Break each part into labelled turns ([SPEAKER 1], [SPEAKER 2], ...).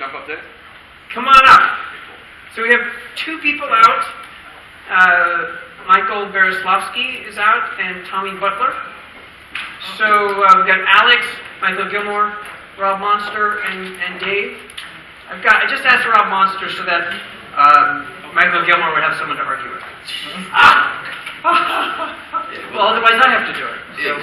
[SPEAKER 1] jump up there?
[SPEAKER 2] Come on up. So we have two people out. Michael Bereslavsky is out and Tommy Butler. So we've got Alex, Michael Gilmore, Rob Monster, and Dave. I just asked Rob Monster so that Michael Gilmore would have someone to argue with. Well, otherwise I have to do it. So.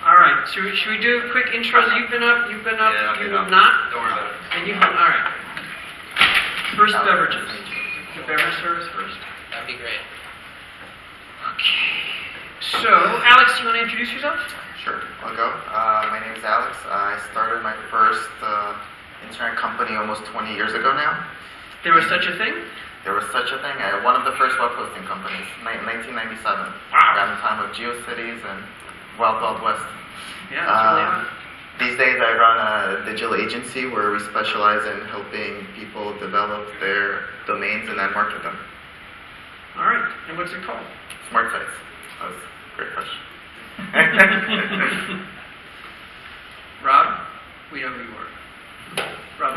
[SPEAKER 2] All right. Should we do quick intros? You've been up. You've been up.
[SPEAKER 1] Yeah,
[SPEAKER 2] you have not.
[SPEAKER 1] Don't worry about it.
[SPEAKER 2] And you've been. All right. First beverages. The beverage service first.
[SPEAKER 3] That'd be great.
[SPEAKER 2] Okay. So, Alex, you want to introduce yourself?
[SPEAKER 4] Sure, I'll go. My name is Alex. I started my first internet company almost 20 years ago now.
[SPEAKER 2] There was such a thing?
[SPEAKER 4] There was such a thing. One of the first web hosting companies, 1997.
[SPEAKER 2] Wow.
[SPEAKER 4] Around the time of GeoCities and Wild Wild West.
[SPEAKER 2] Yeah, it's really on.
[SPEAKER 4] These days I run a digital agency where we specialize in helping people develop their domains and then market them.
[SPEAKER 2] All right. And what's it called?
[SPEAKER 4] SmartSites. That was a great question.
[SPEAKER 2] Rob, we know who you are. Rob,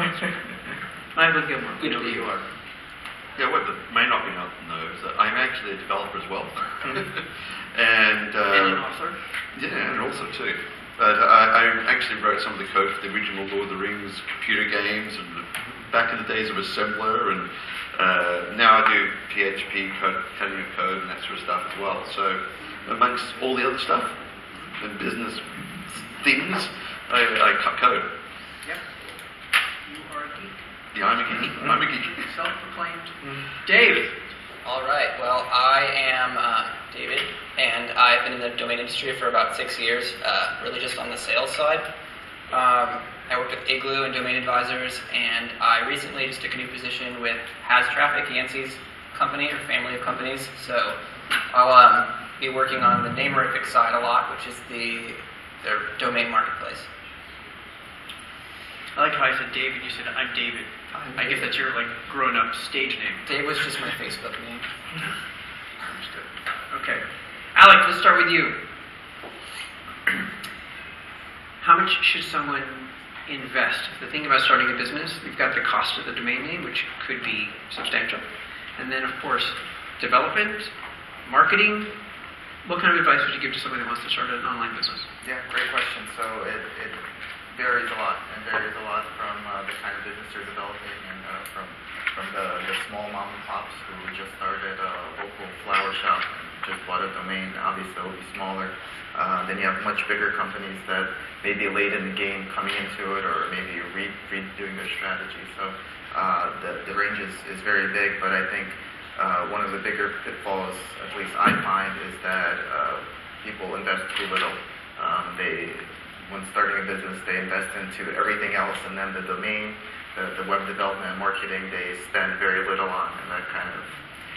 [SPEAKER 2] Michael Gilmore, we know who you are.
[SPEAKER 1] Yeah, what the may not be able to know is that I'm actually a developer as well. and
[SPEAKER 2] And an author.
[SPEAKER 1] Yeah, and also too. But I actually wrote some of the code for the original Lord of the Rings computer games, and back in the days of assembler, and now I do PHP cutting of code and that sort of stuff as well. So amongst all the other stuff and business things, I cut code.
[SPEAKER 2] Yep. You are a geek.
[SPEAKER 1] Yeah, I'm a geek. I'm a geek.
[SPEAKER 2] Self-proclaimed. Dave.
[SPEAKER 3] All right. Well, I am David, and I've been in the domain industry for about 6 years, really just on the sales side. I work with Igloo and Domain Advisors, and I recently just took a new position with Has Traffic, Yancey's company or family of companies. So I'll be working on the Namerific side a lot, which is their domain marketplace.
[SPEAKER 2] I like how I said David, you said I'm David. I guess that's your grown-up stage name.
[SPEAKER 3] Dave was just my Facebook name.
[SPEAKER 2] Understood. Okay. Alex, let's start with you. How much should someone invest? If they think about starting a business, you've got the cost of the domain name, which could be substantial. And then, of course, development, marketing. What kind of advice would you give to somebody that wants to start an online business?
[SPEAKER 4] Yeah, great question. So it varies a lot, and varies a lot from the kind of business you're developing, and from the small mom and pops who just started a local flower shop and just bought a domain. Obviously, it will be smaller. Then you have much bigger companies that may be late in the game coming into it, or maybe redoing their strategy. So the range is very big, but I think one of the bigger pitfalls, at least I find, is that people invest too little. When starting a business, they invest into everything else, and then the domain, the web development and marketing, they spend very little on, and that kind of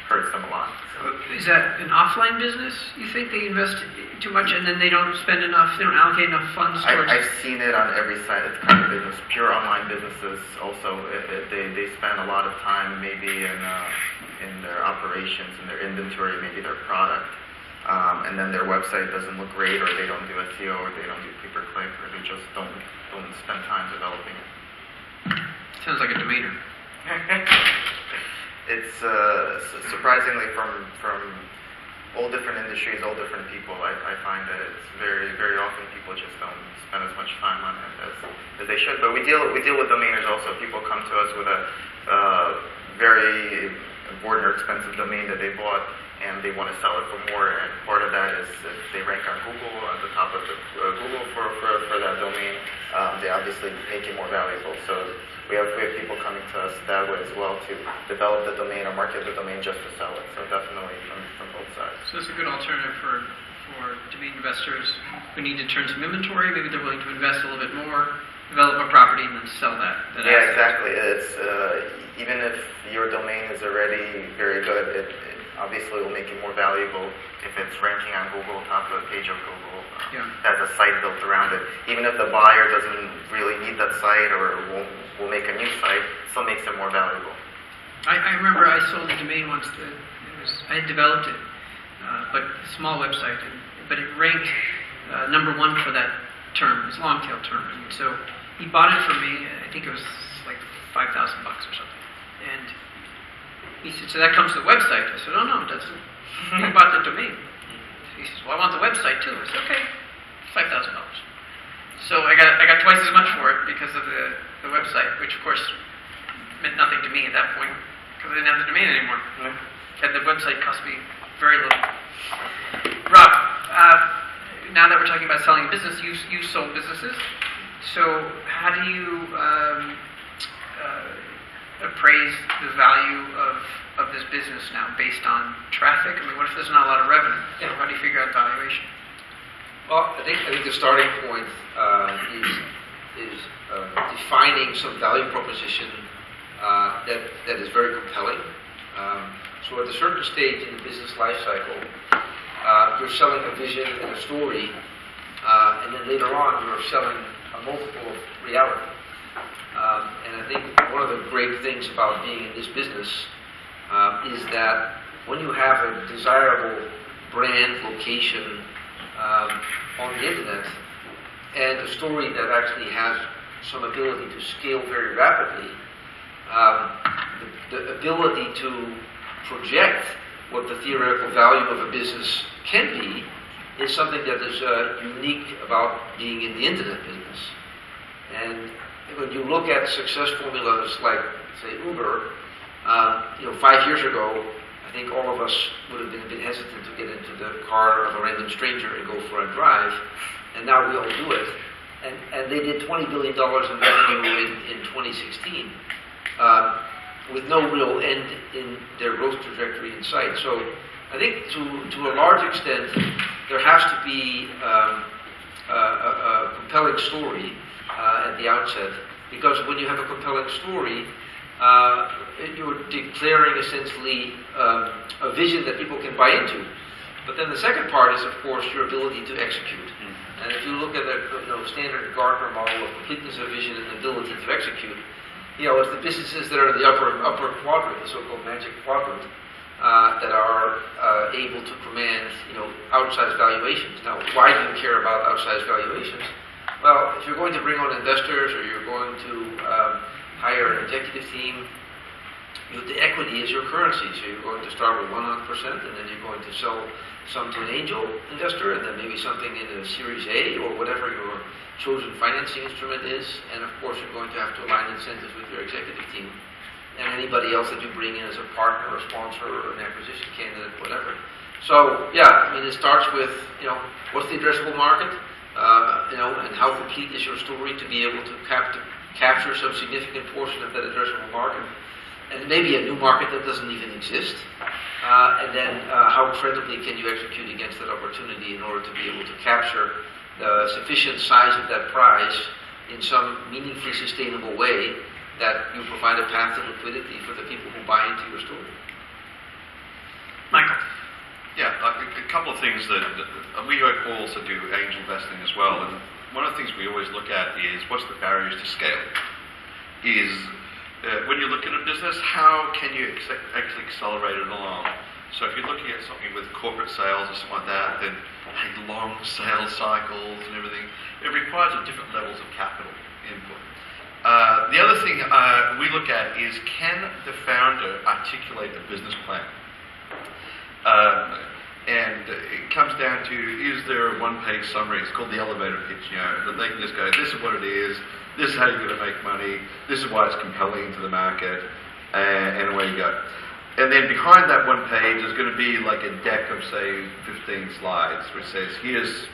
[SPEAKER 4] hurts them a lot. So,
[SPEAKER 2] is that an offline business? You think they invest too much and then they don't spend enough, they don't allocate enough funds towards
[SPEAKER 4] I've seen it on every side. It's kind of business. Pure online businesses also, they spend a lot of time maybe in their operations, in their inventory, maybe their product. And then their website doesn't look great, or they don't do SEO, or they don't do pay-per-click, or they just don't spend time developing it.
[SPEAKER 2] Sounds like a domainer.
[SPEAKER 4] It's surprisingly from all different industries, all different people. I find that it's very often people just don't spend as much time on it as they should. But we deal with domainers also. People come to us with a very important or expensive domain that they bought, and they want to sell it for more, and part of that is if they rank on Google, at the top of Google for that domain, they obviously make it more valuable. So we have people coming to us that way as well, to develop the domain or market the domain just to sell it. So definitely from both sides.
[SPEAKER 2] So it's a good alternative for domain investors who need to turn some inventory. Maybe they're willing to invest a little bit more, develop a property, and then sell that
[SPEAKER 4] yeah,
[SPEAKER 2] asset.
[SPEAKER 4] Exactly. It's even if your domain is already very good, it obviously will make it more valuable if it's ranking on Google, top of the page of Google, has a site built around it. Even if the buyer doesn't really need that site or will make a new site, it still makes it more valuable.
[SPEAKER 2] I remember I sold a domain once. I had developed it, but a small website, but it ranked number one for that term. It's a long tail term. And so he bought it for me. I think it was like $5,000 or something. And he said, so that comes to the website. I said, oh no, it doesn't. He bought the domain. He says, well, I want the website too. I said, okay, $5,000. So I got twice as much for it because of the website, which of course meant nothing to me at that point because I didn't have the domain anymore. And the website cost me very little. Rob, now that we're talking about selling a business, you sold businesses. So how do you appraise the value of this business now based on traffic? I mean, what if there's not a lot of revenue?
[SPEAKER 5] Yeah.
[SPEAKER 2] How do you figure out valuation?
[SPEAKER 5] Well, I think the starting point is defining some value proposition that is very compelling. So at a certain stage in the business life cycle, you're selling a vision and a story, and then later on you're selling a multiple of reality. And I think one of the great things about being in this business is that when you have a desirable brand location on the internet and a story that actually has some ability to scale very rapidly, the ability to project what the theoretical value of a business can be is something that is unique about being in the internet business. And when you look at success formulas like, say, Uber, 5 years ago, I think all of us would have been a bit hesitant to get into the car of a random stranger and go for a drive, and now we all do it. And they did $20 billion in revenue in 2016 with no real end in their growth trajectory in sight. So I think to a large extent, there has to be a compelling story at the outset, because when you have a compelling story, you're declaring essentially a vision that people can buy into. But then the second part is, of course, your ability to execute. And if you look at the standard Gartner model of completeness of vision and ability to execute, it's the businesses that are in the upper quadrant, the so-called magic quadrant, that are able to command outsized valuations. Now, why do you care about outsized valuations? Well, if you're going to bring on investors or you're going to hire an executive team, the equity is your currency. So you're going to start with 100%, and then you're going to sell some to an angel investor, and then maybe something in a Series A or whatever your chosen financing instrument is. And of course, you're going to have to align incentives with your executive team and anybody else that you bring in as a partner or sponsor or an acquisition candidate, whatever. So it starts with what's the addressable market, and how complete is your story to be able to capture some significant portion of that addressable market, and maybe a new market that doesn't even exist. And then how credibly can you execute against that opportunity in order to be able to capture the sufficient size of that prize in some meaningfully sustainable way that you provide a path to liquidity for the people who buy into your story.
[SPEAKER 2] Michael.
[SPEAKER 1] Yeah, a couple of things that we also do angel investing as well, and one of the things we always look at is what's the barriers to scale. When you look at a business, how can you actually accelerate it along? So if you're looking at something with corporate sales or something like that, then long sales cycles and everything, it requires different levels of capital input. The other thing we look at is, can the founder articulate the business plan? And it comes down to, is there a one-page summary? It's called the elevator pitch, that they can just go, this is what it is, this is how you're going to make money, this is why it's compelling to the market, and away you go. And then behind that one page is going to be like a deck of, say, 15 slides, which says, here's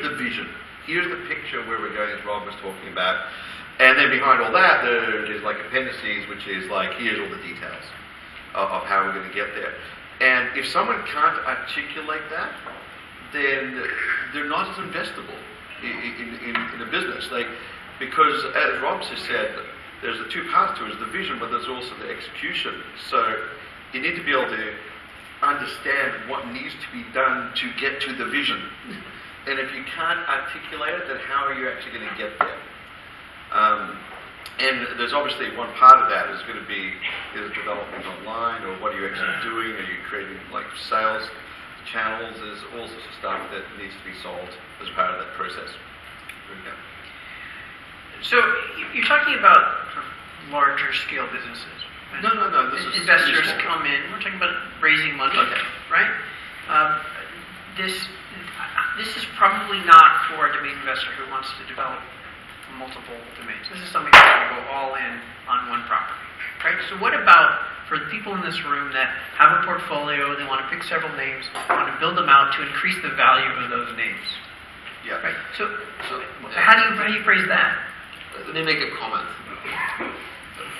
[SPEAKER 1] the vision, here's the picture where we're going, as Rob was talking about. And then behind all that, there is like appendices, which is like, here's all the details of how we're going to get there. And if someone can't articulate that, then they're not as investable in a business. Because as Rob has said, there's the two parts to it, is the vision, but there's also the execution. So you need to be able to understand what needs to be done to get to the vision. And if you can't articulate it, then how are you actually going to get there? And there's obviously one part of that is going to be either development online, or what are you actually doing? Are you creating like sales channels? There's all sorts of stuff that needs to be solved as part of that process.
[SPEAKER 2] So you're talking about sort of larger scale businesses.
[SPEAKER 1] No. This is
[SPEAKER 2] investors
[SPEAKER 1] small.
[SPEAKER 2] come in. We're talking about raising money,
[SPEAKER 1] Okay.
[SPEAKER 2] right? This is probably not for a domain investor who wants to develop multiple domains. This is somebody who's going to go all in on one property, right? So what about for the people in this room that have a portfolio, they want to pick several names, want to build them out to increase the value of those names,
[SPEAKER 1] Yeah.
[SPEAKER 2] right? So how do you phrase that?
[SPEAKER 5] Let me make a comment.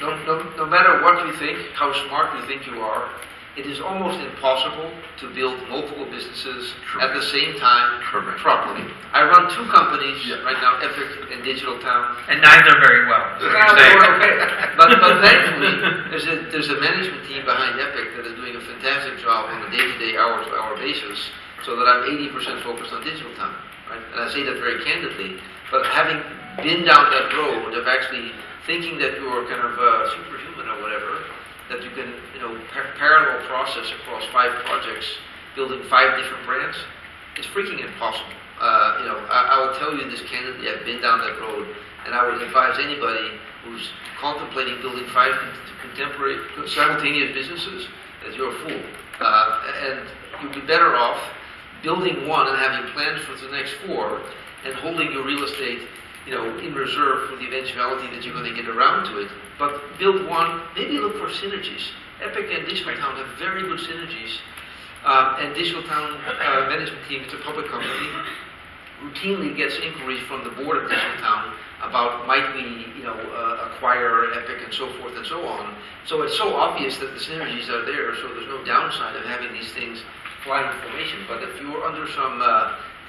[SPEAKER 5] No matter what you think, how smart you think you are, it is almost impossible to build multiple businesses at the same time properly. I run two companies right now, Epic and Digital Town.
[SPEAKER 2] And neither very well. is what you're saying.
[SPEAKER 5] Okay. But thankfully, there's a management team behind Epic that is doing a fantastic job on a day-to-day, hour-to-hour basis, so that I'm 80% focused on Digital Town. Right? And I say that very candidly. But having been down that road of actually thinking that you're kind of superhuman or whatever, that you can, parallel process across 5 projects, building 5 different brands, it's freaking impossible. I will tell you this candidly, I've been down that road, and I would advise anybody who's contemplating building 5 contemporary, simultaneous businesses, that you're a fool. And you'd be better off building one and having plans for the next 4, and holding your real estate in reserve for the eventuality that you're going to get around to it. But build one, maybe look for synergies. Epic and Digital Town have very good synergies. And Digital Town management team, it's a public company, routinely gets inquiries from the board of Digital Town about might we, acquire Epic and so forth and so on. So it's so obvious that the synergies are there, so there's no downside of having these things fly in formation. But if you're under some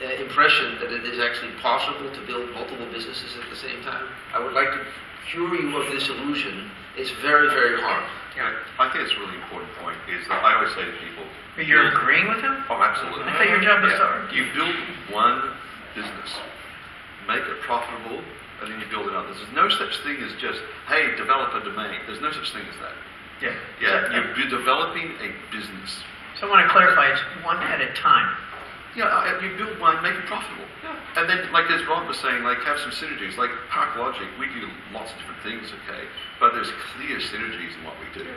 [SPEAKER 5] impression that it is actually possible to build multiple businesses at the same time, I would like to cure you of this illusion. It's very, very hard.
[SPEAKER 1] Yeah, I think it's a really important point is that I always say to people...
[SPEAKER 2] You're agreeing with him?
[SPEAKER 1] Oh, absolutely.
[SPEAKER 2] I thought your job was to argue.
[SPEAKER 1] You build one business, make it profitable, and then you build another. There's no such thing as just, hey, develop a domain. There's no such thing as that.
[SPEAKER 2] Yeah.
[SPEAKER 1] You're developing a business.
[SPEAKER 2] So I want to clarify, it's one at a time.
[SPEAKER 1] Yeah, you build one, make it profitable. Yeah. And then, like as Ron was saying, have some synergies. Like ParkLogic, we do lots of different things, okay? But there's clear synergies in what we do.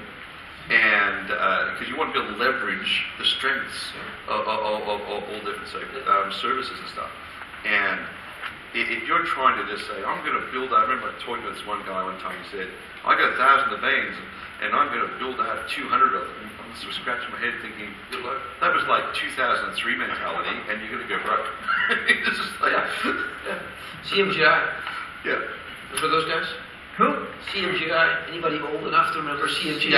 [SPEAKER 1] And because you want to be able to leverage the strengths of all different services and stuff. And if you're trying to just say, I'm going to build, I remember talking to this one guy one time, he said, I got 1,000 domains, and I'm going to build out 200 of them. I was scratching my head thinking, that was like 2003 mentality, and you're going to go broke. It's just like...
[SPEAKER 5] CMGI.
[SPEAKER 1] Yeah.
[SPEAKER 5] Remember those guys?
[SPEAKER 2] Who?
[SPEAKER 5] CMGI. Anybody old enough to remember CMGI?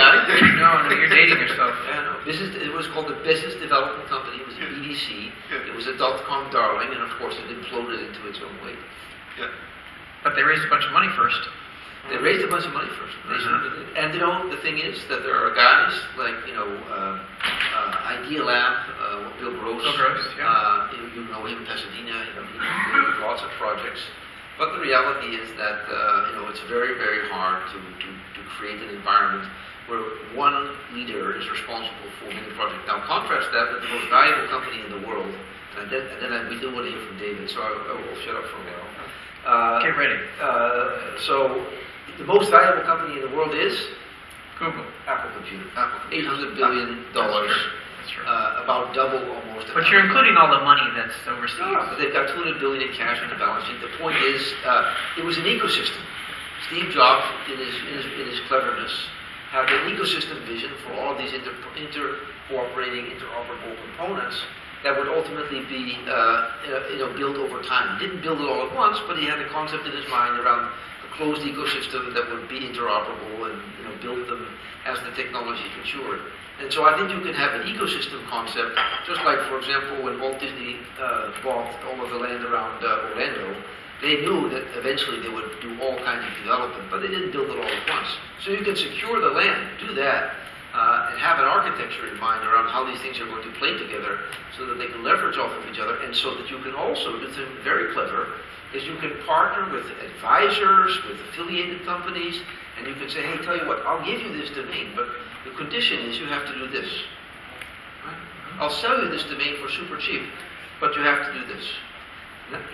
[SPEAKER 2] No, you're dating yourself.
[SPEAKER 5] Yeah, no. It was called the Business Development Company. It was a BDC.
[SPEAKER 1] Yeah.
[SPEAKER 5] It was a .com darling, and of course it imploded into its own weight.
[SPEAKER 1] Yeah.
[SPEAKER 2] But they raised a bunch of money first.
[SPEAKER 5] They raised a bunch of money first. They certainly did. And the thing is that there are guys like, Idea Lab, Bill Gross.
[SPEAKER 2] Yeah.
[SPEAKER 5] You know him, Pasadena. He did lots of projects. But the reality is that, it's very, very hard to create an environment where one leader is responsible for many projects. Now, contrast that with the most valuable company in the world, and then we do want to hear from David, so I will shut up for a while.
[SPEAKER 2] Get ready.
[SPEAKER 5] So, the most valuable company in the world is
[SPEAKER 2] Google.
[SPEAKER 5] Apple Computer. $800 billion.
[SPEAKER 2] That's true.
[SPEAKER 5] About double almost.
[SPEAKER 2] But you're including all the money that's overseas.
[SPEAKER 5] But they've got $200 billion in cash on the balance sheet. The point is, it was an ecosystem. Steve Jobs, in his cleverness, had an ecosystem vision for all of these inter-cooperating, interoperable components that would ultimately be built over time. He didn't build it all at once, but he had the concept in his mind around a closed ecosystem that would be interoperable and build them as the technology matured. And so I think you can have an ecosystem concept, just like, for example, when Walt Disney bought all of the land around Orlando, they knew that eventually they would do all kinds of development, but they didn't build it all at once. So you can secure the land, do that, and have an architecture in mind around how these things are going to play together so that they can leverage off of each other, and so that you can also do something very clever, is you can partner with advisors, with affiliated companies, and you can say, hey, tell you what, I'll give you this domain, but the condition is you have to do this. Right? I'll sell you this domain for super cheap, but you have to do this.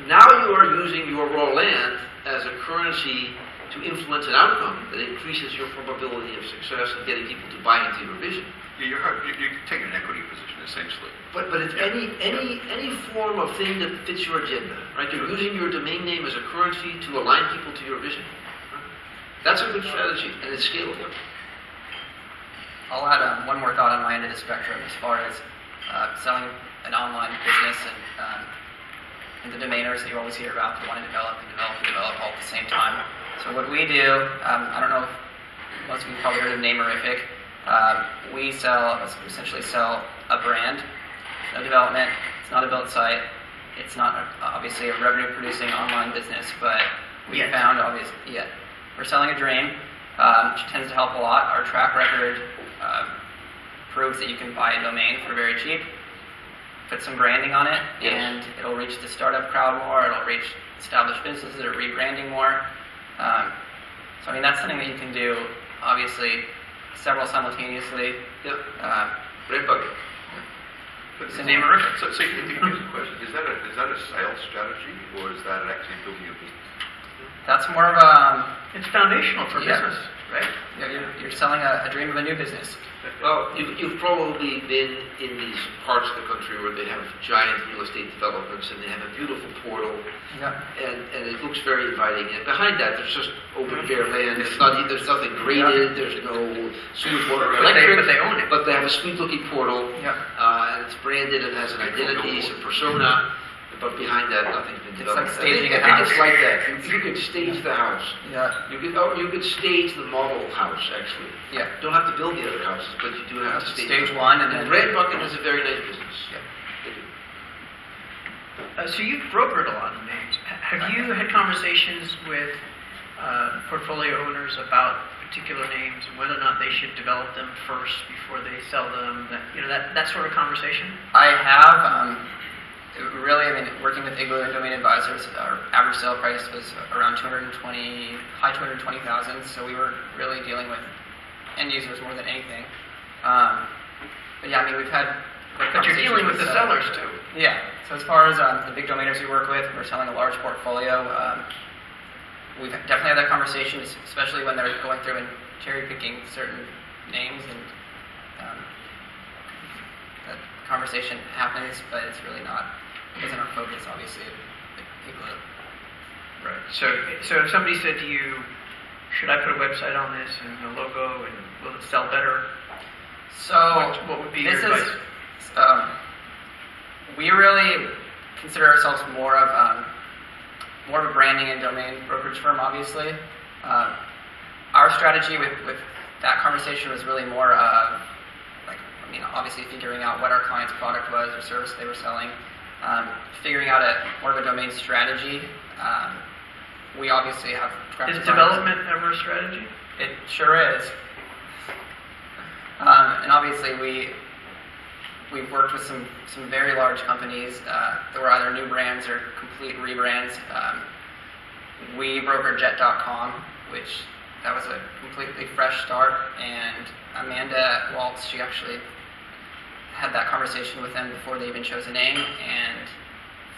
[SPEAKER 5] Now you are using your raw land as a currency to influence an outcome that increases your probability of success and getting people to buy into your vision.
[SPEAKER 1] You're taking an equity position, essentially.
[SPEAKER 5] But it's any form of thing that fits your agenda, right? You're using your domain name as a currency to align people to your vision. That's a good strategy, and it's scalable.
[SPEAKER 3] I'll add one more thought on my end of the spectrum as far as selling an online business and the domainers that you always hear about that want to develop all at the same time. So what we do, I don't know if most of you probably heard of Namerific. We essentially sell a brand. It's no development. It's not a built site. It's not obviously a revenue-producing online business, but we found we're selling a dream, which tends to help a lot. Our track record proves that you can buy a domain for very cheap, put some branding on it, and it'll reach the startup crowd more. It'll reach established businesses that are rebranding more. So I mean, that's something that you can do, obviously, several simultaneously.
[SPEAKER 5] Red bucket.
[SPEAKER 2] It's a Namerific.
[SPEAKER 1] So here's the question: is that a sales strategy, or is that actually building a business?
[SPEAKER 3] That's more of a...
[SPEAKER 2] It's foundational for business, right?
[SPEAKER 3] You're selling a dream of a new business.
[SPEAKER 5] Well, you've probably been in these parts of the country where they have giant real estate developments and they have a beautiful portal, and it looks very inviting. And behind that, there's just open bare land. There's nothing graded. There's no sewage, water, or electric.
[SPEAKER 2] But they own it.
[SPEAKER 5] But they have a sweet-looking portal, and it's branded and has an identity, some persona. But behind that, nothing's been developed.
[SPEAKER 3] It's like staging
[SPEAKER 5] I
[SPEAKER 3] a
[SPEAKER 5] think
[SPEAKER 3] house.
[SPEAKER 5] it's like that. You could stage the house.
[SPEAKER 3] Yeah.
[SPEAKER 5] You could stage the model house, actually.
[SPEAKER 3] Yeah.
[SPEAKER 5] You don't have to build the other houses, but you do have to
[SPEAKER 3] Stage one, and then...
[SPEAKER 5] Red Bucket is a very nice business.
[SPEAKER 3] Yeah.
[SPEAKER 5] They do.
[SPEAKER 2] So you've brokered a lot of names. Have you had conversations with portfolio owners about particular names and whether or not they should develop them first before they sell them? That sort of conversation?
[SPEAKER 3] I have... Really, I mean, working with Igloo and Domain Advisors, our average sale price was around high 220,000. So we were really dealing with end users more than anything. But yeah, I mean, we've had.
[SPEAKER 2] But you're dealing with the sellers too.
[SPEAKER 3] Yeah. So as far as the big domainers we work with, we're selling a large portfolio. We've definitely had that conversation, especially when they're going through and cherry picking certain names, and that conversation happens, but it's really not. It isn't our focus, obviously, at Igloo.
[SPEAKER 2] Right. So if somebody said to you, should I put a website on this and a logo, and will it sell better?
[SPEAKER 3] So
[SPEAKER 2] what would be your advice?
[SPEAKER 3] We really consider ourselves more of a branding and domain brokerage firm, obviously. Our strategy with that conversation was really more of, obviously figuring out what our client's product was or service they were selling, figuring out more of a domain strategy. We obviously have...
[SPEAKER 2] Is development ever a strategy?
[SPEAKER 3] It sure is. And obviously we've worked with some very large companies that were either new brands or complete rebrands. We brokered Jet.com, which that was a completely fresh start, and Amanda Waltz, she actually had that conversation with them before they even chose a name and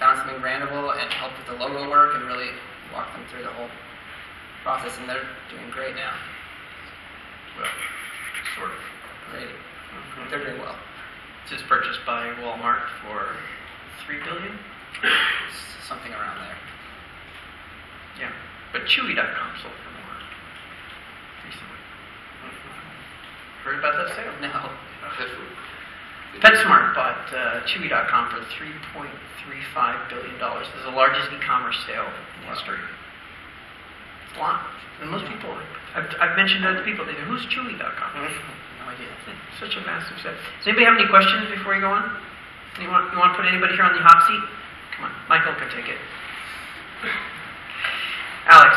[SPEAKER 3] found something brandable and helped with the logo work and really walked them through the whole process, and they're doing great now.
[SPEAKER 2] Well, sort of.
[SPEAKER 3] Great. They're doing well.
[SPEAKER 2] Just purchased by Walmart for $3 billion?
[SPEAKER 3] Something around there.
[SPEAKER 2] Yeah. But Chewy.com sold for more recently. Heard about that sale?
[SPEAKER 3] No.
[SPEAKER 2] PetSmart bought Chewy.com for $3.35 billion. This is the largest e-commerce sale in history. It's a lot. And most people, I've mentioned that to people, they go, who's Chewy.com? No idea. Such a massive set. Does anybody have any questions before you go on? You want to put anybody here on the hot seat? Come on, Michael can take it. Alex,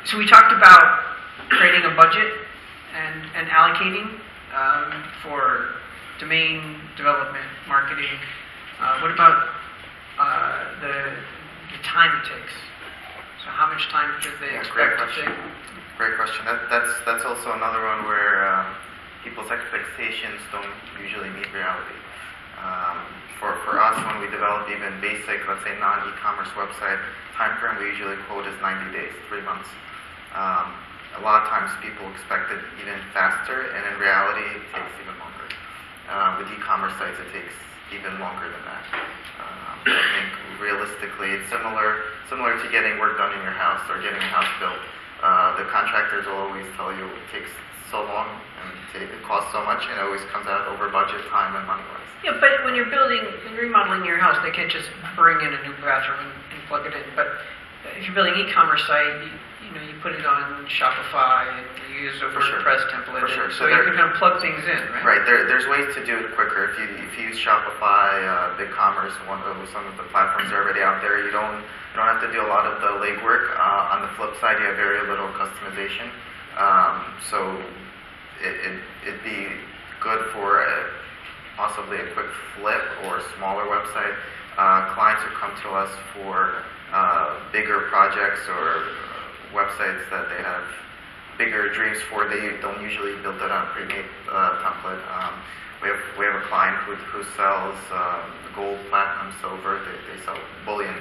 [SPEAKER 2] so we talked about creating a budget and allocating for domain development, marketing. What about the time it takes? So how much time should they expect to take?
[SPEAKER 4] Great question. That's also another one where people's expectations don't usually meet reality. For us, when we develop even basic, let's say non-e-commerce website, time frame we usually quote is 90 days, 3 months. A lot of times people expect it even faster, and in reality it takes even longer. With e-commerce sites it takes even longer than that. I think realistically it's similar to getting work done in your house or getting a house built. The contractors will always tell you it takes so long and it costs so much, and it always comes out over budget, time, and money-wise.
[SPEAKER 2] Yeah, but when you're remodeling your house, they can't just bring in a new bathroom and plug it in. But if you're building an e-commerce site, you put it on Shopify and you use a WordPress template.
[SPEAKER 4] For sure.
[SPEAKER 2] So you can kind of plug things in, right?
[SPEAKER 4] Right. There's ways to do it quicker. If you use Shopify, BigCommerce, some of the platforms are already out there. You don't have to do a lot of the legwork. On the flip side, you have very little customization. So it'd be good for possibly a quick flip or a smaller website. Clients who come to us for bigger projects or websites that they have bigger dreams for, they don't usually build it on a pre-made template. We have a client who sells gold, platinum, silver. They sell bullion.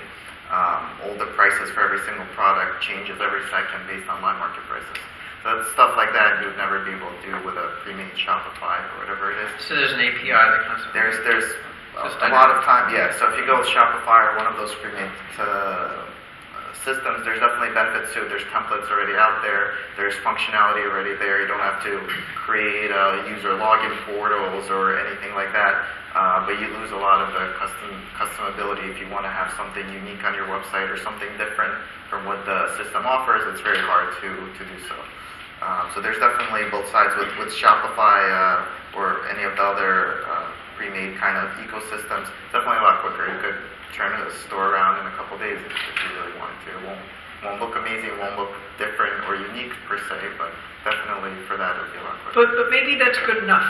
[SPEAKER 4] All the prices for every single product changes every second based on live market prices. So that's stuff like that you would never be able to do with a pre-made Shopify or whatever it is.
[SPEAKER 2] So there's an API that comes with
[SPEAKER 4] There's a lot of time, yeah. So if you go with Shopify or one of those pre-made systems, there's definitely benefits to it. There's templates already out there. There's functionality already there. You don't have to create user login portals or anything like that. But you lose a lot of the customability if you want to have something unique on your website or something different from what the system offers. It's very hard to do so. So there's definitely both sides with Shopify or any of the other pre-made kind of ecosystems. Definitely a lot quicker. You could turn the store around in a couple days if you really wanted to. It won't look amazing, it won't look different or unique per se, but definitely for that it would be a lot quicker.
[SPEAKER 2] But maybe that's good enough.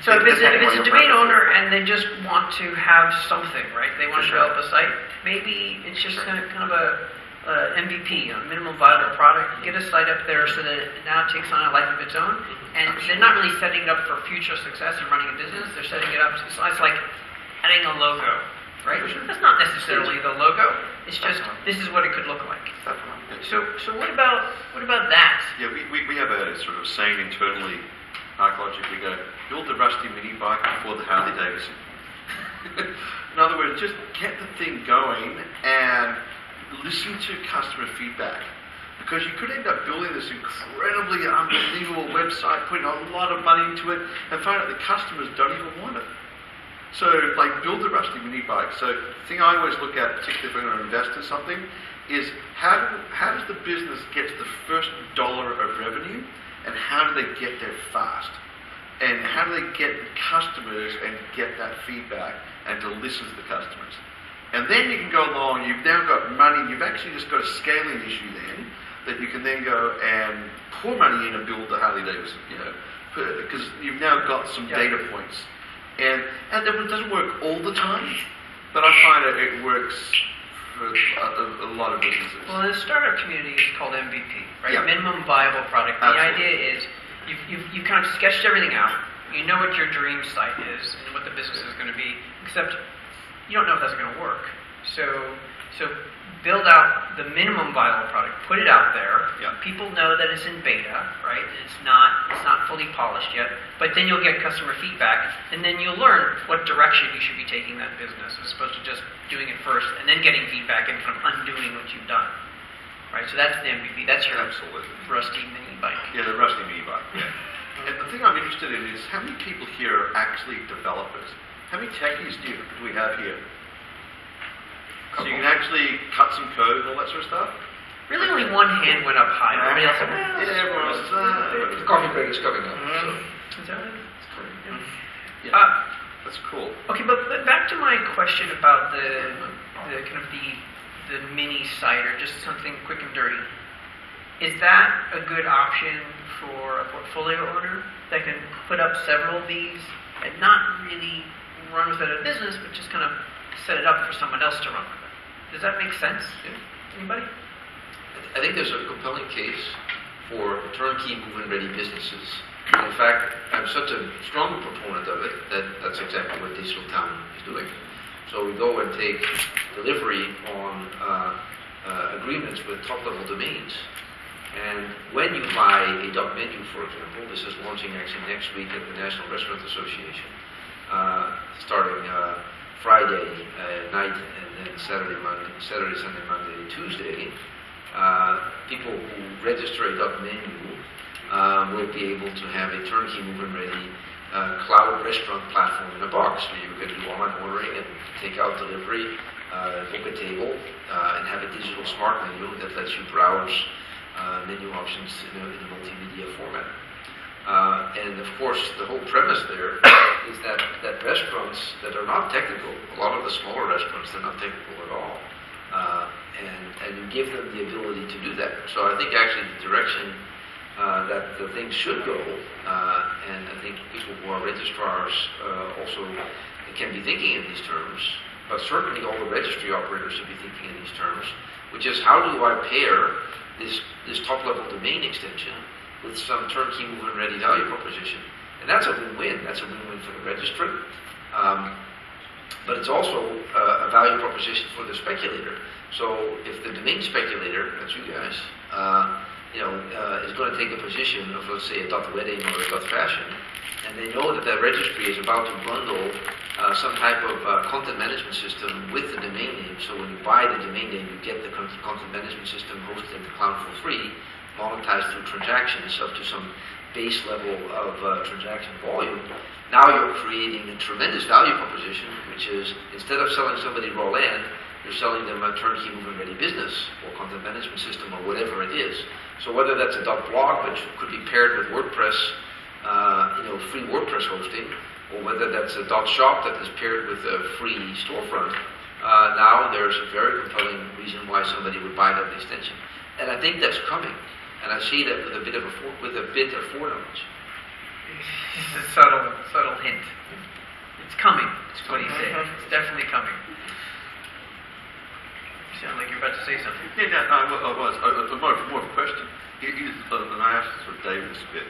[SPEAKER 2] So if it's a domain owner and they just want to have something, right? They want to develop a site. Maybe it's just kind of a MVP, a minimum viable product. Get a site up there so that it now takes on a life of its own. And they're not really setting it up for future success and running a business. They're setting it up. It's like adding a logo, right? That's not necessarily the logo. It's just this is what it could look like. So what about that?
[SPEAKER 1] Yeah, we have a sort of saying internally, archaeologically, go build the rusty mini bike before the Harley Davidson. In other words, just get the thing going and listen to customer feedback, because you could end up building this incredibly unbelievable website, putting a lot of money into it, and find out the customers don't even want it. So, build the rusty mini bike. So, the thing I always look at, particularly if I'm going to invest in something, is how does the business get to the first dollar of revenue, and how do they get there fast? And how do they get customers and get that feedback and to listen to the customers? And then you can go along, you've now got money, you've actually just got a scaling issue then, that you can then go and pour money in and build the Harley Davidson, because you've now got some data points. And it doesn't work all the time, but I find it works for a lot of businesses.
[SPEAKER 2] Well, the startup community is called MVP, right?
[SPEAKER 1] Yeah.
[SPEAKER 2] Minimum viable product. The idea is you've kind of sketched everything out. You know what your dream site is and what the business is going to be, except you don't know if that's going to work. So build out the minimum viable product, put it out there.
[SPEAKER 1] Yeah.
[SPEAKER 2] People know that it's in beta, right? It's not fully polished yet. But then you'll get customer feedback, and then you'll learn what direction you should be taking that business, as opposed to just doing it first and then getting feedback and kind of undoing what you've done. Right? So that's the MVP. That's your rusty mini bike.
[SPEAKER 1] Yeah, the rusty mini bike. Yeah. And the thing I'm interested in is how many people here are actually developers? How many techies do we have here? So you can actually cut some code and all that sort of stuff?
[SPEAKER 2] Really only one hand went up high. Everybody else
[SPEAKER 1] everyone else
[SPEAKER 5] The coffee break is coming up.
[SPEAKER 2] Is that right?
[SPEAKER 5] It's coming.
[SPEAKER 1] Yeah. That's cool.
[SPEAKER 2] Okay, but back to my question about the kind of the mini site, or just something quick and dirty. Is that a good option for a portfolio owner that can put up several of these and not really run with it as a business, but just kind of set it up for someone else to run with it? Does that make sense? Anybody?
[SPEAKER 5] I think there's a compelling case for turnkey move-in ready businesses In fact, I'm such a strong proponent of it that that's exactly what Digital Town is doing. So we go and take delivery on agreements with top-level domains. And when you buy a .menu, for example, this is launching actually next week at the National Restaurant Association, starting Friday night and then Saturday, Sunday, Monday, Tuesday. People who register a .menu will be able to have a turnkey move-in-ready cloud restaurant platform in a box where you can do online ordering and take out delivery, book a table, and have a digital smart menu that lets you browse menu options in a multimedia format. And of course, the whole premise there is that restaurants that are not technical, a lot of the smaller restaurants, they're not technical at all. And you give them the ability to do that. So I think actually the direction that the thing should go, and I think people who are registrars also can be thinking in these terms, but certainly all the registry operators should be thinking in these terms, which is how do I pair this top-level domain extension with some turnkey move-in-ready value proposition? And that's a win-win. That's a win-win for the registrant. But it's also a value proposition for the speculator. So if the domain speculator, that's you guys, is going to take a position of, let's say, a .wedding or a .fashion, and they know that that registry is about to bundle some type of content management system with the domain name. So when you buy the domain name, you get the content management system hosted in the cloud for free, monetized through transactions up to some base level of transaction volume. Now you're creating a tremendous value proposition, which is instead of selling somebody raw land, you're selling them a turnkey move-in-ready business or content management system or whatever it is. So whether that's a .blog, which could be paired with WordPress, free WordPress hosting, or whether that's a .shop that is paired with a free storefront, now there's a very compelling reason why somebody would buy that extension. And I think that's coming. And I see that with a bit of foreknowledge.
[SPEAKER 2] It's a subtle hint. It's coming. That's what he's saying. It's definitely coming. You sound like you're about to say something.
[SPEAKER 1] Yeah, I was. More of a question. And I asked sort of David this a bit.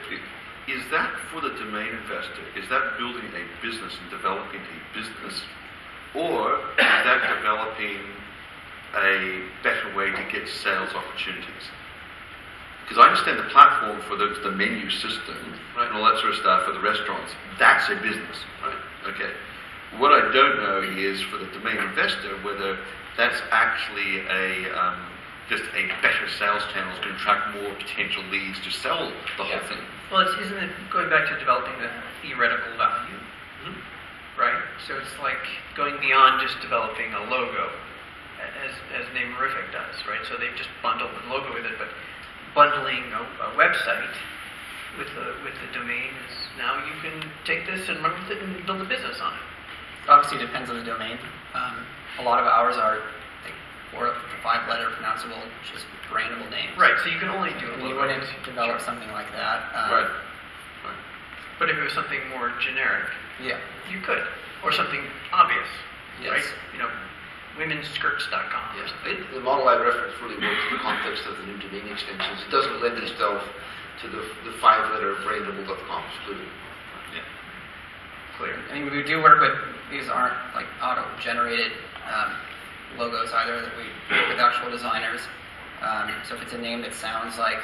[SPEAKER 1] Is that for the domain investor? Is that building a business and developing a business? Or is that developing a better way to get sales opportunities? Because I understand the platform for the menu system, right, and all that sort of stuff for the restaurants, that's a business, right? Okay. What I don't know is for the domain investor whether that's actually just a better sales channel is going to attract more potential leads to sell the whole thing.
[SPEAKER 2] Well, isn't it going back to developing the theoretical value, right? So it's like going beyond just developing a logo, as Namerific does, right? So they've just bundled the logo with it, but bundling a website with the domain is now you can take this and run with it and build a business on it.
[SPEAKER 3] Obviously, it depends on the domain. A lot of ours are like 4 to 5 letter pronounceable, just brandable names.
[SPEAKER 2] Right. So you can only do.
[SPEAKER 3] You wouldn't develop something like that.
[SPEAKER 1] Right.
[SPEAKER 2] But if it was something more generic,
[SPEAKER 3] yeah,
[SPEAKER 2] you could, or something obvious,
[SPEAKER 3] yes,
[SPEAKER 2] right? Womenskirts.com.
[SPEAKER 5] Yes, the model I referenced really works in the context of the new domain extensions. It doesn't lend itself to the 5-letter brandable.com excluded.
[SPEAKER 1] Yeah.
[SPEAKER 2] Clear.
[SPEAKER 3] I mean, we do work with, these aren't like auto-generated logos either, that we work with actual designers. So if it's a name that sounds like,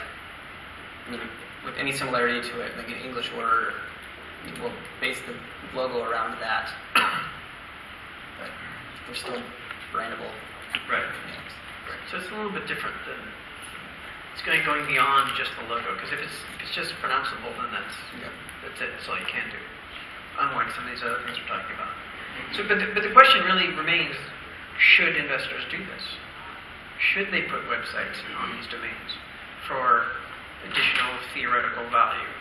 [SPEAKER 3] with any similarity to it, like an English word, we'll base the logo around that. But they're still brandable names.
[SPEAKER 2] Right. So it's a little bit different than it's going beyond just the logo. Because if it's just pronounceable, then that's it. That's all you can do. Unlike some of these other things we're talking about. So, but the question really remains: should investors do this? Should they put websites on these domains for additional theoretical value?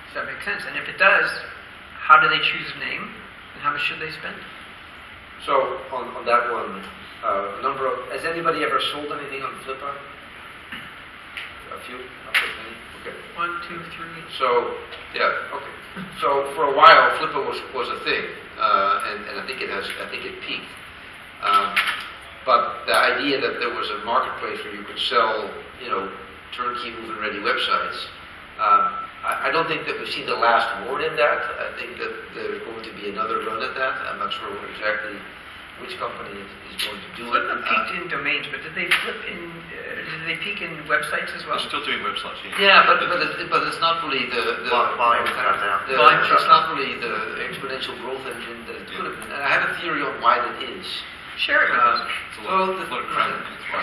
[SPEAKER 2] Does that make sense? And if it does, how do they choose a name, and how much should they spend?
[SPEAKER 5] So on that one, has anybody ever sold anything on Flippa? A few? Not that many? Okay.
[SPEAKER 2] 1, 2, 3.
[SPEAKER 5] So, yeah, okay. So for a while, Flippa was a thing, and I think it peaked. But the idea that there was a marketplace where you could sell, turnkey move-in-ready websites, I don't think that we've seen the last word in that. I think that there's going to be another run at that. I'm not sure exactly which company is going to do it.
[SPEAKER 2] Flip peaked in domains, but did they peak in websites as well?
[SPEAKER 1] We're still doing websites, yeah.
[SPEAKER 5] Yeah, but it's not really the
[SPEAKER 4] Volume cut down.
[SPEAKER 5] it's not really the exponential growth engine that it could have been. And I have a theory on why that is.
[SPEAKER 2] Share it with us.
[SPEAKER 1] It's a lot of crap.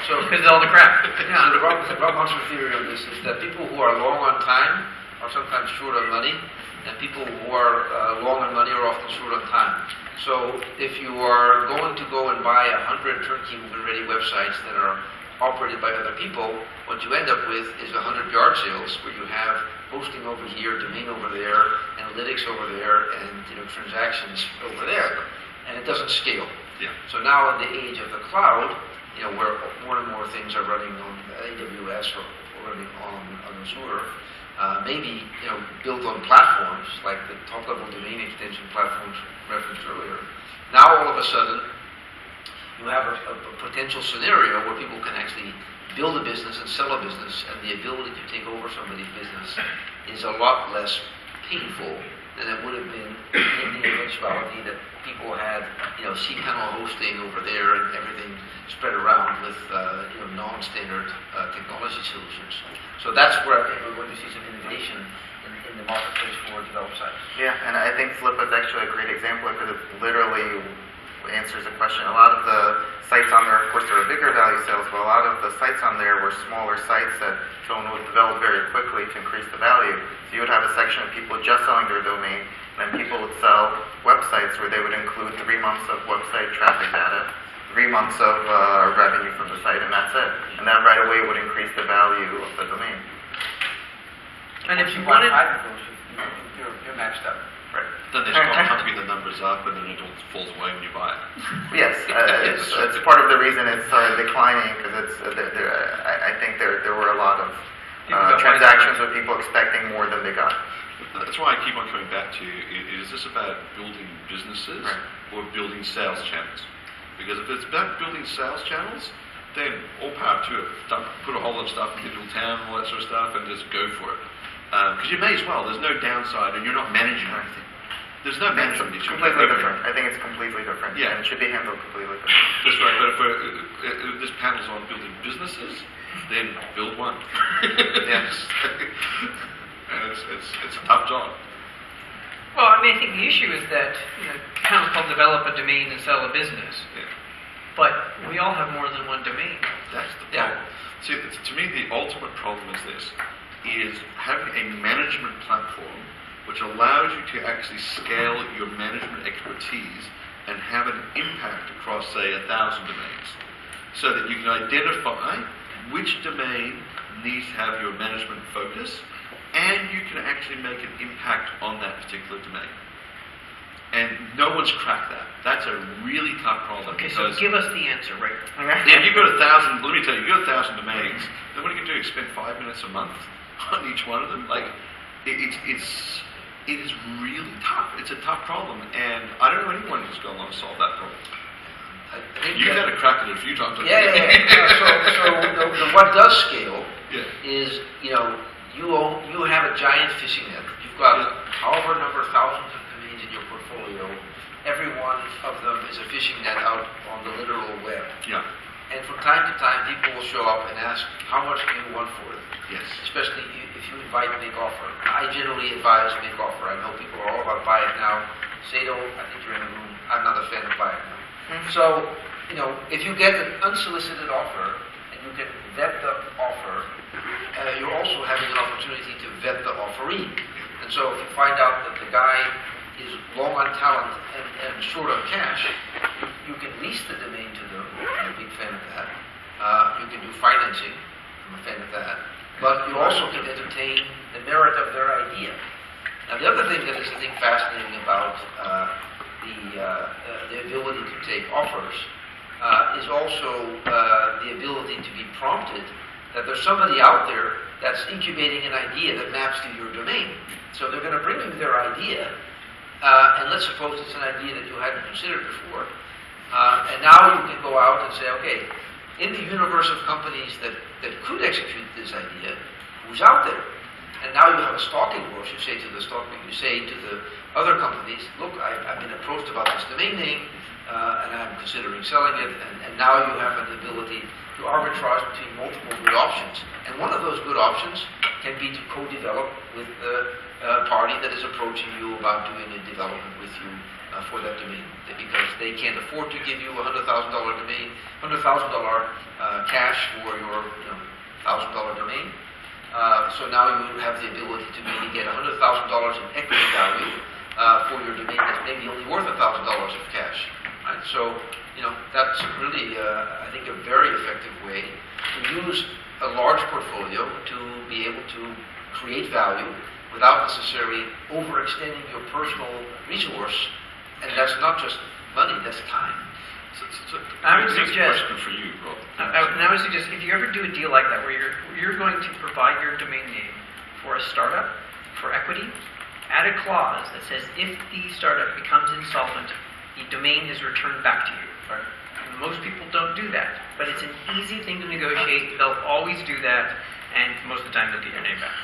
[SPEAKER 5] So
[SPEAKER 2] Because of all the crap.
[SPEAKER 5] So the Rob Monster theory on this is that people who are long on time are sometimes short on money, and people who are long on money are often short on time. So if you are going to go and buy 100 turnkey move-and-ready websites that are operated by other people, what you end up with is 100 yard sales where you have hosting over here, domain over there, analytics over there, and transactions over there, and it doesn't scale.
[SPEAKER 1] Yeah.
[SPEAKER 5] So now in the age of the cloud, where more and more things are running on AWS or running on Azure, maybe built on platforms like the top-level domain extension platforms referenced earlier. Now all of a sudden, you have a potential scenario where people can actually build a business and sell a business, and the ability to take over somebody's business is a lot less painful than it would have been in the eventuality that people had, cPanel hosting over there and everything spread around with, non-standard technology solutions. So that's where I think we're going to see some innovation in the marketplace for developed sites.
[SPEAKER 4] Yeah, and I think Flip is actually a great example because it literally answers a question. A lot of the sites on there, of course, there are bigger value sales, but a lot of the sites on there were smaller sites that someone would develop very quickly to increase the value. So you would have a section of people just selling their domain, and then people would sell websites where they would include 3 months of website traffic data, 3 months of revenue from the site, and that's it. And that right away would increase the value of the domain.
[SPEAKER 2] And if you wanted...
[SPEAKER 5] You're maxed up.
[SPEAKER 4] Right.
[SPEAKER 1] Then they start pumping the numbers up, and then it all falls away when you buy it.
[SPEAKER 4] Yes, it's part of the reason it started declining because I think there were a lot of transactions with people expecting more than they got.
[SPEAKER 1] That's why I keep on coming back to, is this about building businesses or building sales channels? Because if it's about building sales channels, then all power to it. Put a whole lot of stuff in Digital Town, all that sort of stuff, and just go for it. Because you may as well. There's no downside, and you're not managing anything. There's no management issue.
[SPEAKER 4] Completely different. I think it's completely different.
[SPEAKER 1] Yeah.
[SPEAKER 4] And it should be handled completely different.
[SPEAKER 1] That's right. But if this panel's on building businesses, then build one.
[SPEAKER 4] Yes.
[SPEAKER 1] And it's a tough job.
[SPEAKER 2] Well, I think the issue is that panels called develop a domain and sell a business.
[SPEAKER 1] Yeah.
[SPEAKER 2] But we all have more than one domain.
[SPEAKER 1] That's the problem. See, to me, the ultimate problem is this, is having a management platform which allows you to actually scale your management expertise and have an impact across, say, 1,000 domains, so that you can identify which domain needs to have your management focus, and you can actually make an impact on that particular domain. And no one's cracked that. That's a really tough problem.
[SPEAKER 2] Okay, so give us the answer, right?
[SPEAKER 1] If you've got 1,000, let me tell you, you've got 1,000 domains, then what are you going to do? Spend 5 minutes a month on each one of them? Like, it is really tough. It's a tough problem, and I don't know anyone who's going to solve that problem. You've had a crack at it a few times.
[SPEAKER 5] So the what does scale is, you have a giant fishing net. You've got however number of thousands of domains in your portfolio. Every one of them is a fishing net out on the literal web.
[SPEAKER 1] Yeah.
[SPEAKER 5] And from time to time, people will show up and ask, how much do you want for it?
[SPEAKER 1] Yes. Especially
[SPEAKER 5] if you invite make offer. I generally advise make offer. I know people are all about buy it now. Sado, I think you're in the room. I'm not a fan of buy it now. Mm-hmm. So, if you get an unsolicited offer and you can vet the offer, you're also having an opportunity to vet the offeree. And so if you find out that the guy is low on talent and short on cash, you can lease the domain to them. I'm a big fan of that. You can do financing. I'm a fan of that. But you also can entertain the merit of their idea. Now, the other thing that is, I think, fascinating about the ability to take offers is also the ability to be prompted that there's somebody out there that's incubating an idea that maps to your domain. So they're going to bring you their idea, and let's suppose it's an idea that you hadn't considered before, and now you can go out and say, okay, in the universe of companies that could execute this idea, who's out there? And now you have a stalking horse. You say to the other companies, look, I've been approached about this domain name, and I'm considering selling it. And now you have an ability to arbitrage between multiple good options. And one of those good options can be to co-develop with the party that is approaching you about doing a development with you for that domain, because they can't afford to give you a $100,000 domain, $100,000 cash for your $1,000 domain. So now you have the ability to maybe get $100,000 in equity value for your domain that's maybe only worth $1,000 of cash. Right? So that's really, I think, a very effective way to use a large portfolio to be able to create value without necessarily overextending your personal resource. And that's not just money, that's time.
[SPEAKER 1] So
[SPEAKER 2] I would
[SPEAKER 1] here's a
[SPEAKER 2] suggest,
[SPEAKER 1] question for you, Rob.
[SPEAKER 2] I would suggest if you ever do a deal like that where you're going to provide your domain name for a startup for equity, add a clause that says if the startup becomes insolvent, the domain is returned back to you.
[SPEAKER 5] Right.
[SPEAKER 2] And most people don't do that, but it's an easy thing to negotiate. They'll always do that, and most of the time they'll get your name back.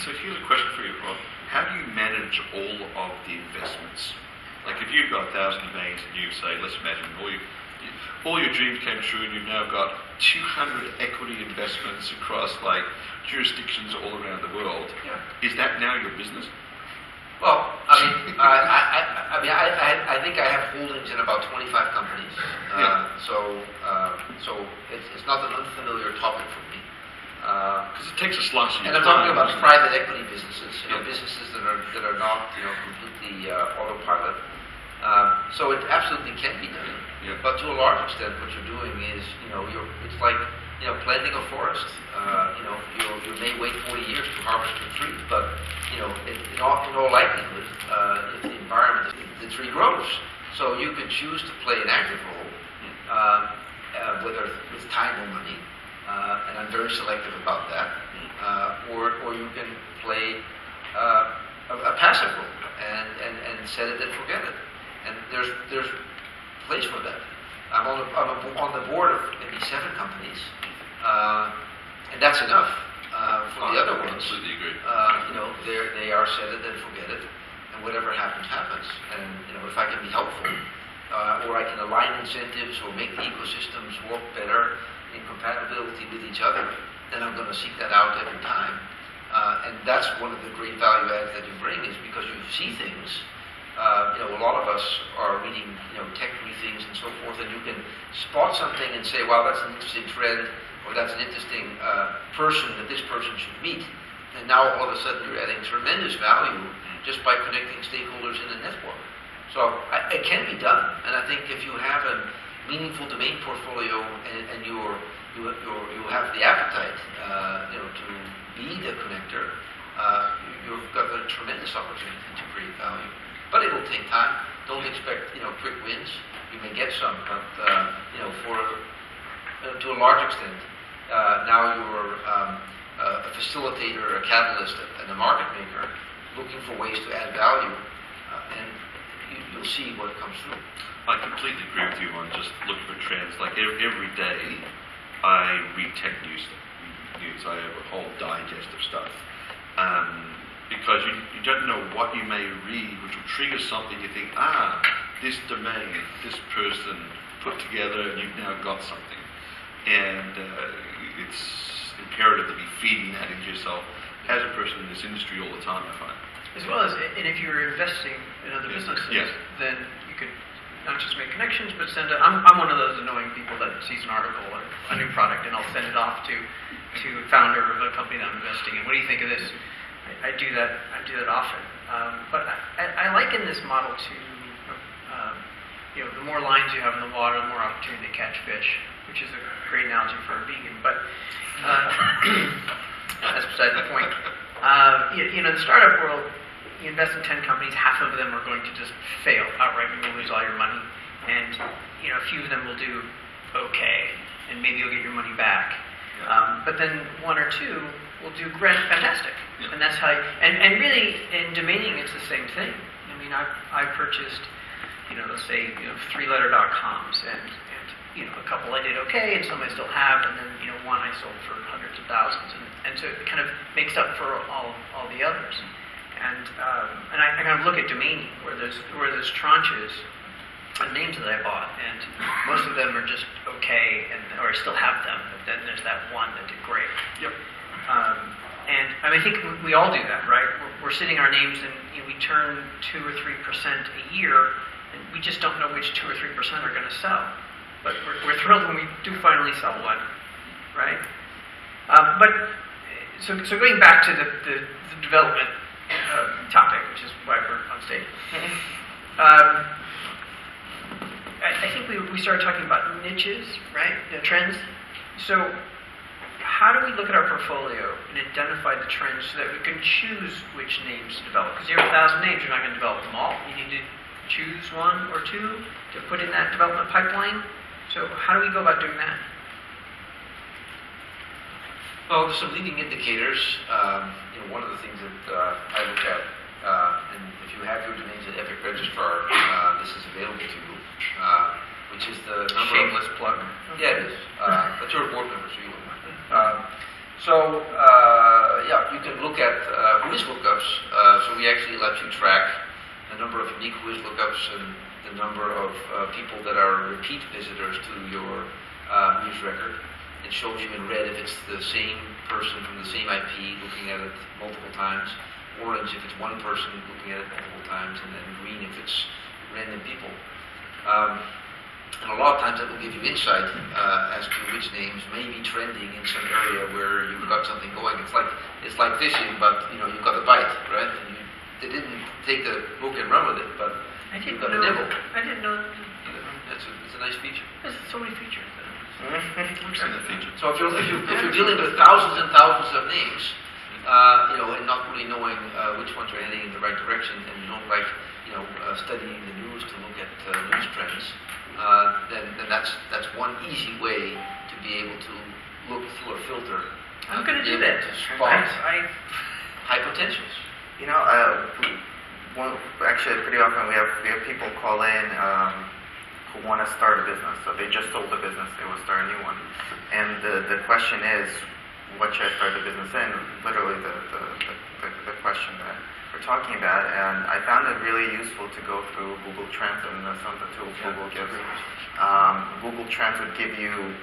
[SPEAKER 1] So here's a question for you, Rob. How do you manage all of the investments? Like if you've got 1,000 domains and you say, let's imagine all your dreams came true and you've now got 200 equity investments across like jurisdictions all around the world.
[SPEAKER 5] Yeah.
[SPEAKER 1] Is that now your business?
[SPEAKER 5] Well, I think I have holdings in about 25 companies. So it's not an unfamiliar topic for me.
[SPEAKER 1] Because it takes a slice of your
[SPEAKER 5] And I'm
[SPEAKER 1] time.
[SPEAKER 5] talking about private equity businesses, businesses that are not completely autopilot. So it absolutely can be done.
[SPEAKER 1] Yeah.
[SPEAKER 5] But to a large extent, what you're doing is it's like planting a forest. You may wait 40 years to harvest a tree, but in all likelihood, if the environment, the tree grows. So you can choose to play an active role, whether with time or money. And I'm very selective about that. Or you can play a passive role and set it and forget it. And there's place for that. I'm on the board of maybe 7 companies, and that's enough. For the other ones,
[SPEAKER 1] Completely agree.
[SPEAKER 5] They are set it and forget it, and whatever happens, happens. And if I can be helpful, or I can align incentives or make the ecosystems work better in compatibility with each other, then I'm going to seek that out every time. And that's one of the great value adds that you bring, is because you see things. A lot of us are reading, tech briefings and so forth, and you can spot something and say, wow, that's an interesting trend, or that's an interesting person that this person should meet. And now all of a sudden you're adding tremendous value just by connecting stakeholders in a network. So it can be done, and I think if you have a meaningful domain portfolio and you have the appetite, to be the connector, you've got a tremendous opportunity to create value. But it will take time. Don't expect quick wins. You may get some, but to a large extent, now you're a facilitator, a catalyst, and a market maker, looking for ways to add value, and you'll see what comes through.
[SPEAKER 1] I completely agree with you on just looking for trends. Like every day, I read tech news. I have a whole digest of stuff. Because you don't know what you may read, which will trigger something. You think, this domain, this person put together, and you've now got something. And it's imperative to be feeding that into yourself as a person in this industry all the time, I find.
[SPEAKER 2] As well as, and if you're investing in other businesses, then you could not just make connections, but send it. I'm one of those annoying people that sees an article or a new product, and I'll send it off to a founder of a company that I'm investing in. What do you think of this? I do that often. But I liken this model to, the more lines you have in the water, the more opportunity to catch fish, which is a great analogy for a vegan. But that's beside the point. In the startup world, you invest in 10 companies, half of them are going to just fail outright, and you'll lose all your money. And a few of them will do okay, and maybe you'll get your money back. But then 1 or 2 will do fantastic. Yeah. And that's how and really in domaining it's the same thing. I mean, I've purchased, let's say, 3letter.coms and a couple I did okay, and some I still have, and then one I sold for hundreds of thousands. And so so it kind of makes up for all the others. And I kind of look at domain where there's tranches of names that I bought, and most of them are just okay, or I still have them. But then there's that one that did great.
[SPEAKER 1] Yep.
[SPEAKER 2] And I think we all do that, right? We're sitting our names, and we turn 2 or 3% a year, and we just don't know which 2 or 3% are going to sell. But we're thrilled when we do finally sell one, right? So going back to the development topic, which is why we're on stage. I think we started talking about niches, right? The trends. So how do we look at our portfolio and identify the trends so that we can choose which names to develop? Because you have 1,000 names, you're not going to develop them all. You need to choose 1 or 2 to put in that development pipeline. So how do we go about doing that?
[SPEAKER 5] Well, there's some leading indicators. One of the things that I look at, and if you have your domains at Epic Registrar, this is available to you, which is the number
[SPEAKER 2] Shameless plug.
[SPEAKER 5] Yeah, it is. But you're a board member, so you wouldn't mind. You can look at whiz lookups. So we actually let you track the number of unique whiz lookups and the number of people that are repeat visitors to your news record. It shows you in red if it's the same person from the same IP looking at it multiple times, orange if it's one person looking at it multiple times, and then green if it's random people. And a lot of times that will give you insight as to which names may be trending in some area where you've got something going. It's like fishing, but you've got a bite, right? And they didn't take the hook and run with it, but you've got a nibble.
[SPEAKER 2] I didn't know.
[SPEAKER 5] It's a nice feature.
[SPEAKER 2] There's so many features.
[SPEAKER 1] I've seen that feature.
[SPEAKER 5] So if you're dealing with thousands and thousands of names, and not really knowing which ones are heading in the right direction, and you don't like studying the news to look at news trends, then that's one easy way to be able to look through a filter.
[SPEAKER 2] I'm going to do that.
[SPEAKER 5] Spot high potentials.
[SPEAKER 4] Actually, pretty often we have people call in who want to start a business. So they just sold a business, they will start a new one. And the question is, what should I start the business in? Literally the question that we're talking about. And I found it really useful to go through Google Trends and some of the tools Google gives. Google Trends would give you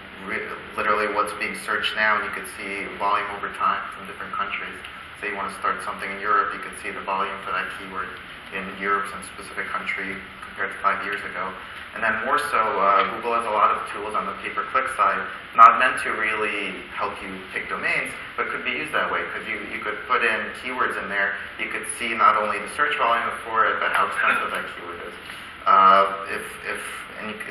[SPEAKER 4] literally what's being searched now, and you could see volume over time from different countries. Say you want to start something in Europe, you could see the volume for that keyword in Europe and specific country compared to 5 years ago. And then more so, Google has a lot of tools on the pay-per-click side, not meant to really help you pick domains, but could be used that way, because you could put in keywords in there. You could see not only the search volume for it, but how expensive that keyword is.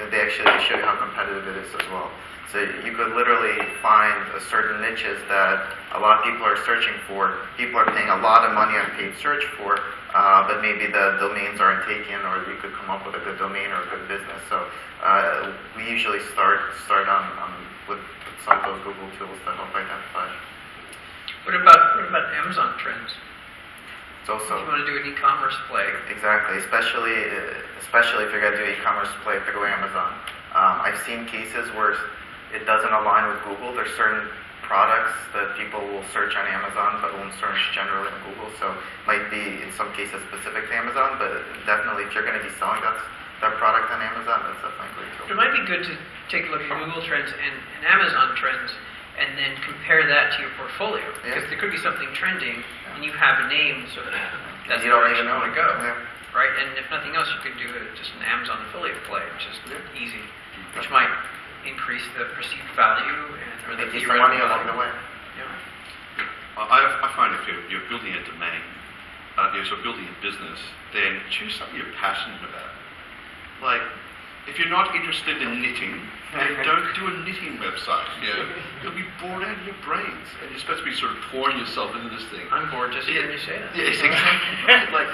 [SPEAKER 4] They actually show you how competitive it is as well. So you could literally find certain niches that a lot of people are searching for. People are paying a lot of money on paid search for, but maybe the domains aren't taken, or you could come up with a good domain or a good business. So we usually start with some of those Google tools to help identify.
[SPEAKER 2] What about Amazon trends?
[SPEAKER 4] It's also,
[SPEAKER 2] if you want to do an e-commerce play.
[SPEAKER 4] Exactly, especially if you're going to do e-commerce play, pick away Amazon. I've seen cases where it doesn't align with Google. There's certain products that people will search on Amazon but won't search generally on Google. So it might be in some cases specific to Amazon, but definitely if you're going to be selling that product on Amazon, that's definitely great tool.
[SPEAKER 2] It might be good to take a look at Google Trends and Amazon Trends and then compare that to your portfolio. Because there could be something trending and you have a name, so that's the direction you want to go.
[SPEAKER 4] Yeah.
[SPEAKER 2] Right? And if nothing else, you could do just an Amazon affiliate play, which is easy, which might increase the perceived value or the
[SPEAKER 4] theoretical money along the way.
[SPEAKER 2] Yeah.
[SPEAKER 1] I find if you're building a domain, so building a business, then choose something you're passionate about. Like, if you're not interested in knitting, then don't do a knitting website. You'll be bored out of your brains, and you're supposed to be sort of pouring yourself into this thing.
[SPEAKER 2] I'm bored just hearing you say that.
[SPEAKER 1] Yes, exactly. Like,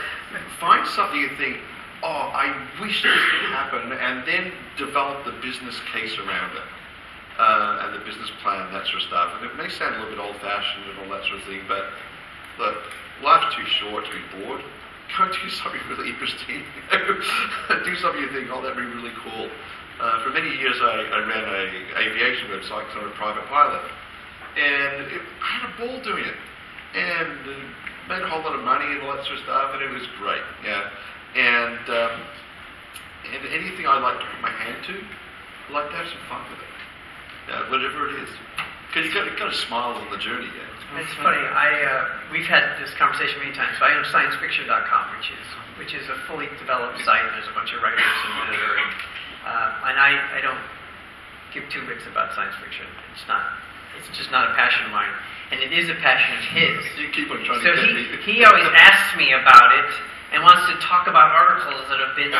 [SPEAKER 1] find something you think, oh, I wish this could happen, and then develop the business case around it, and the business plan, that sort of stuff. And it may sound a little bit old-fashioned and all that sort of thing, but look, life's too short to be bored. Go do something really interesting. Do something you think, oh, that'd be really cool. For many years, I ran an aviation website because I'm a private pilot. And I had a ball doing it, and made a whole lot of money and all that sort of stuff, and it was great. Yeah, and anything I like to put my hand to, I like to have some fun with it. Yeah, whatever it is, because you've got to smile on the journey. Yeah.
[SPEAKER 2] It's funny. We've had this conversation many times. So I own ScienceFiction.com, which is a fully developed site. There's a bunch of writers and editor, and I don't give two bits about science fiction. It's just not a passion of mine, and it is a passion of his.
[SPEAKER 1] You keep on trying
[SPEAKER 2] So
[SPEAKER 1] to get me.
[SPEAKER 2] he always asks me about it and wants to talk about articles that have been. I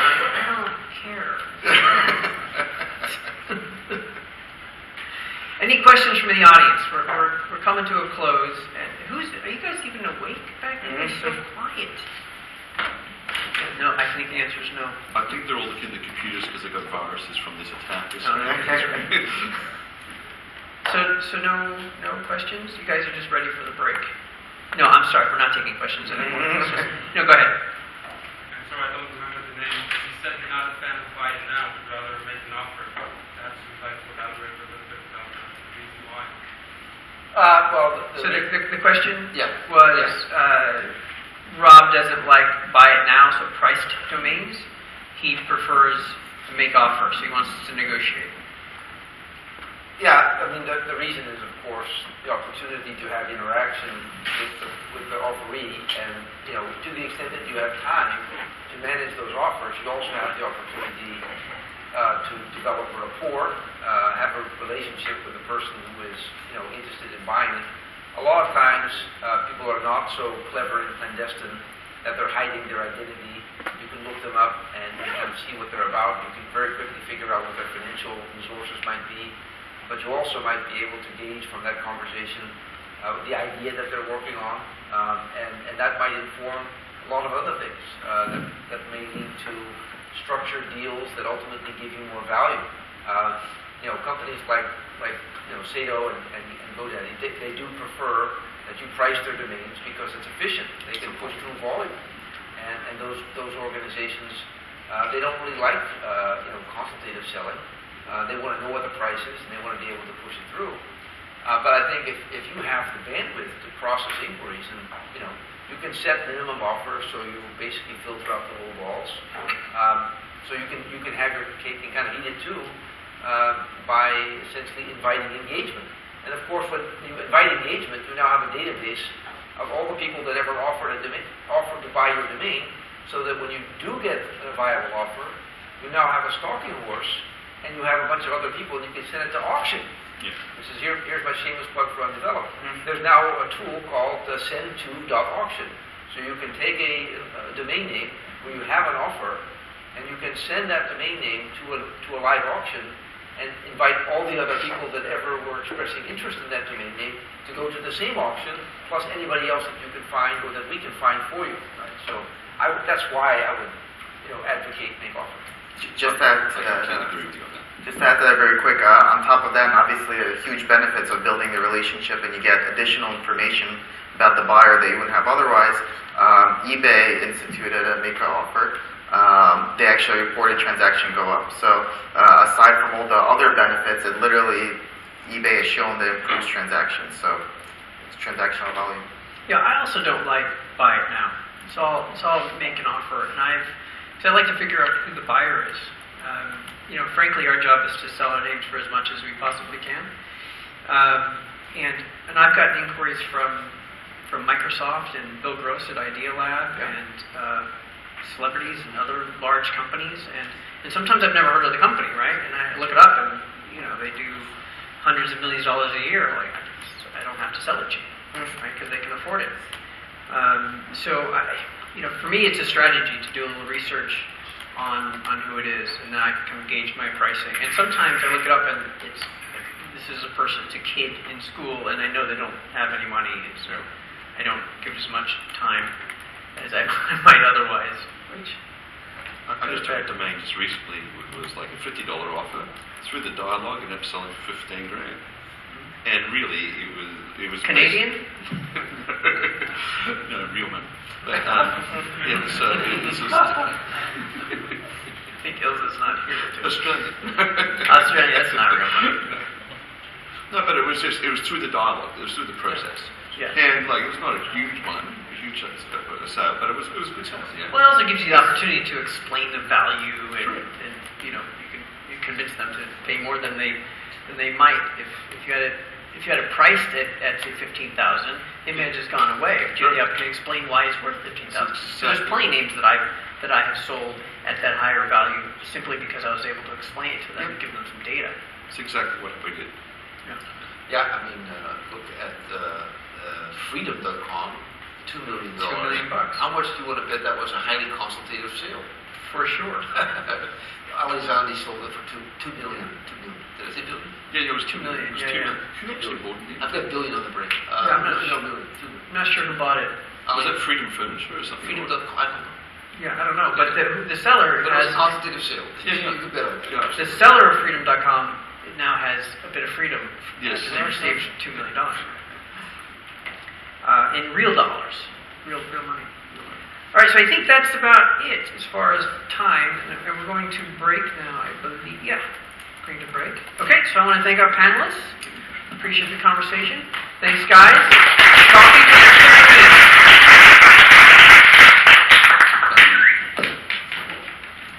[SPEAKER 2] don't care. Any questions from the audience? We're coming to a close. And are you guys even awake back there? It's so quiet. No, I think the answer is no.
[SPEAKER 1] I think they're all looking at the computers because they got viruses from this attack.
[SPEAKER 2] No, that's right. So no questions? You guys are just ready for the break? No, I'm sorry, we're not taking questions anymore. No, go ahead.
[SPEAKER 6] I'm sorry, I don't remember the name. You said you're not a fan of buy it now, but rather make an offer. Perhaps you'd like to elaborate a little bit about the reason why.
[SPEAKER 2] So the question
[SPEAKER 5] Yeah.
[SPEAKER 2] was, Rob doesn't like buy it now, so priced domains. He prefers to make offers, so he wants to negotiate.
[SPEAKER 5] Yeah, I mean, the reason is, of course, the opportunity to have interaction with the offeree, and, to the extent that you have time to manage those offers, you also have the opportunity to develop a rapport, have a relationship with the person who is, interested in buying it. A lot of times, people are not so clever and clandestine that they're hiding their identity. You can look them up and you can see what they're about. You can very quickly figure out what their financial resources might be. But you also might be able to gauge from that conversation the idea that they're working on, and that might inform a lot of other things that may lead to structured deals that ultimately give you more value. Companies like Sato and GoDaddy, they do prefer that you price their domains because it's efficient. They can push through volume, and those organizations they don't really like consultative selling. They want to know what the price is, and they want to be able to push it through. But I think if you have the bandwidth to process inquiries, and you can set minimum offers, so you basically filter out the low balls. So you can have your cake and kind of eat it too by essentially inviting engagement. And of course, when you invite engagement, you now have a database of all the people that ever offered to buy your domain, so that when you do get a viable offer, you now have a stalking horse. And you have a bunch of other people, and you can send it to auction.
[SPEAKER 1] Yeah.
[SPEAKER 6] This
[SPEAKER 1] is
[SPEAKER 6] here's my shameless plug for Undeveloped. There's now a tool called send-to.auction. So you can take a domain name where you have an offer, and you can send that domain name to a live auction, and invite all the other people that ever were expressing interest in that domain name to go to the same auction, plus anybody else that you can find or that we can find for you. Right? So that's why I would, advocate make offer.
[SPEAKER 4] Just add to that. Just to add to that very quick. On top of that, obviously, a huge benefits of building the relationship, and you get additional information about the buyer that you wouldn't have otherwise. eBay instituted a make an offer. They actually reported transaction go up. So aside from all the other benefits, it literally eBay has shown that it improves transactions. So it's transactional volume.
[SPEAKER 2] Yeah, I also don't like buy it now. It's all make an offer, and I like to figure out who the buyer is. Frankly, our job is to sell our names for as much as we possibly can. And I've gotten inquiries from Microsoft and Bill Gross at Idea Lab and celebrities and other large companies, and sometimes I've never heard of the company, right? And I look it up, and they do hundreds of millions of dollars a year. Like, I don't have to sell it cheap, right? Because they can afford it. For me, it's a strategy to do a little research on who it is, and then I can gauge my pricing. And sometimes I look it up, and this is a person, it's a kid in school, and I know they don't have any money, and so I don't give as much time as I might otherwise.
[SPEAKER 1] I just had a domain just recently. It was like a $50 offer. Through the dialogue, and ended up selling for $15,000. And really, it was
[SPEAKER 2] Canadian?
[SPEAKER 1] No, real money. But this was
[SPEAKER 2] I think Ilza's not here to do it.
[SPEAKER 1] Australian.
[SPEAKER 2] Australia, that's not real money.
[SPEAKER 1] No, but it was through the dialogue. It was through the process. like it was not a huge one, a huge sale, but it was a good sale. Yeah.
[SPEAKER 2] Well, it also gives you the opportunity to explain the value, and you know, you convince them to pay more than they might if you had it priced at say 15,000. They may have just gone away. If you had the opportunity to explain why it's worth 15,000. So there's plenty of names that I have sold at that higher value simply because I was able to explain it to them and give them some data.
[SPEAKER 1] It's exactly what we did.
[SPEAKER 5] Yeah, I mean, look at Freedom.com, $2 million.
[SPEAKER 2] $2 million.
[SPEAKER 5] How much do you want to bet that was a highly consultative sale?
[SPEAKER 2] For sure.
[SPEAKER 5] Alizandi sold it for $2 million. Did I say billion?
[SPEAKER 1] Yeah, it was 2 million. It was 2 million.
[SPEAKER 5] Two
[SPEAKER 1] Who actually bought it?
[SPEAKER 5] I've got billion on the brain.
[SPEAKER 2] I'm not sure.
[SPEAKER 5] Million.
[SPEAKER 2] I'm not sure who bought it.
[SPEAKER 1] Was that Freedom Furniture or something?
[SPEAKER 5] Freedom.com, I don't know.
[SPEAKER 2] Yeah, I don't know. But the seller
[SPEAKER 5] But it was
[SPEAKER 2] has
[SPEAKER 5] a consultative sale.
[SPEAKER 2] Yeah.
[SPEAKER 5] You could bet on it.
[SPEAKER 1] Yeah.
[SPEAKER 2] the seller of Freedom.com now has a bit of freedom.
[SPEAKER 1] Yes.
[SPEAKER 2] Because they received $2 million in real dollars, real money. All right, so I think that's about it as far as time, and we're going to break now, I believe. Yeah, going to break. Okay, so I want to thank our panelists. Appreciate the conversation. Thanks, guys. Coffee for the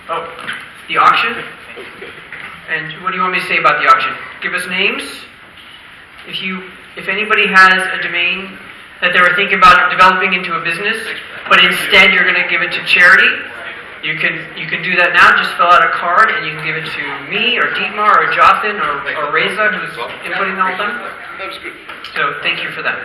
[SPEAKER 2] Oh, the auction. And what do you want me to say about the auction? Give us names. If anybody has a domain that they were thinking about developing into a business, but instead you're going to give it to charity, you can do that now. Just fill out a card and you can give it to me or Dietmar or Jothan or Reza, who's inputting the whole time.
[SPEAKER 1] That was good.
[SPEAKER 2] So thank you for that.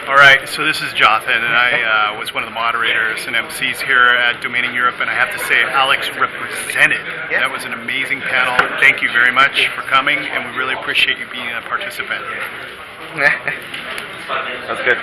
[SPEAKER 7] All right, so this is Jothan, and I was one of the moderators and MCs here at Domaining Europe, and I have to say, Alex represented. That was an amazing panel. Thank you very much for coming, and we really appreciate you being a participant.
[SPEAKER 8] That's good.